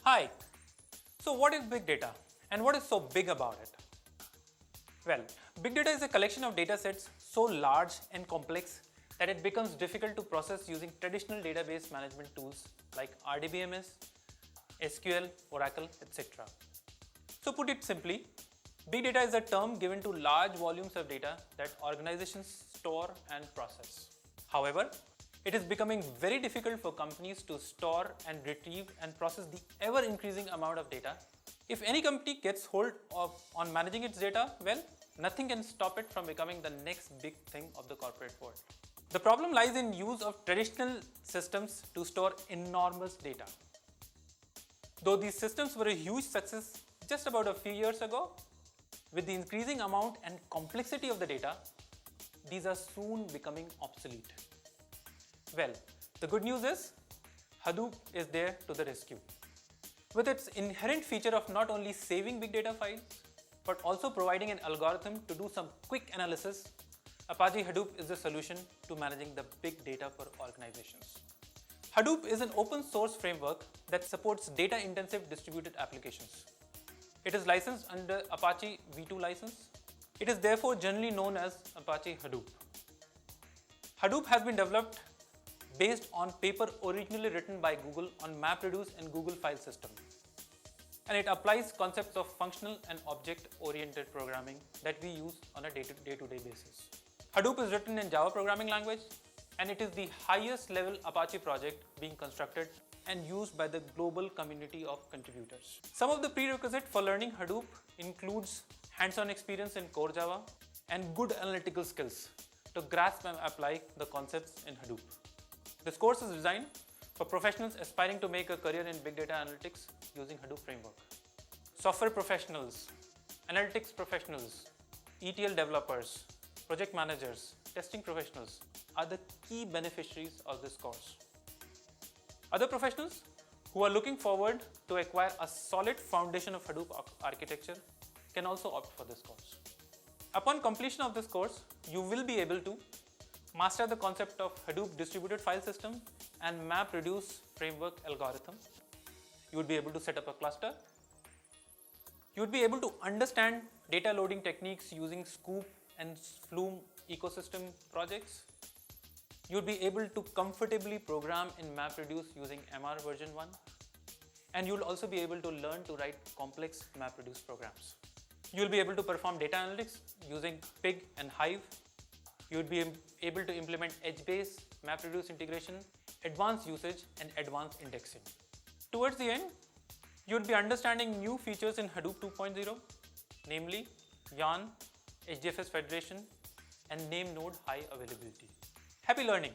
Hi. So what is big data and what is so big about it? Well, big data is a collection of data sets so large and complex that it becomes difficult to process using traditional database management tools like RDBMS, SQL, Oracle, etc. So put it simply, big data is a term given to large volumes of data that organizations store and process. However, it is becoming very difficult for companies to store and retrieve and process the ever-increasing amount of data. If any company gets hold on managing its data, well, nothing can stop it from becoming the next big thing of the corporate world. The problem lies in use of traditional systems to store enormous data. Though these systems were a huge success just about a few years ago, with the increasing amount and complexity of the data, these are soon becoming obsolete. Well, the good news is Hadoop is there to the rescue. With its inherent feature of not only saving big data files, but also providing an algorithm to do some quick analysis, Apache Hadoop is the solution to managing the big data for organizations. Hadoop is an open source framework that supports data-intensive distributed applications. It is licensed under Apache v2 license. It is therefore generally known as Apache Hadoop. Hadoop has been developed based on paper originally written by Google on MapReduce and Google File System. And it applies concepts of functional and object-oriented programming that we use on a day-to-day basis. Hadoop is written in Java programming language, and it is the highest level Apache project being constructed and used by the global community of contributors. Some of the prerequisites for learning Hadoop includes hands-on experience in core Java and good analytical skills to grasp and apply the concepts in Hadoop. This course is designed for professionals aspiring to make a career in big data analytics using Hadoop framework. Software professionals, analytics professionals, ETL developers, project managers, testing professionals are the key beneficiaries of this course. Other professionals who are looking forward to acquire a solid foundation of Hadoop architecture can also opt for this course. Upon completion of this course, you will be able to master the concept of Hadoop distributed file system and MapReduce framework algorithm. You would be able to set up a cluster. You would be able to understand data loading techniques using Sqoop and Flume ecosystem projects. You would be able to comfortably program in MapReduce using MR version 1. And you will also be able to learn to write complex MapReduce programs. You will be able to perform data analytics using Pig and Hive. You would be able to implement Edge-based MapReduce integration, advanced usage, and advanced indexing. Towards the end, you would be understanding new features in Hadoop 2.0, namely Yarn, HDFS federation, and name node high availability. Happy learning!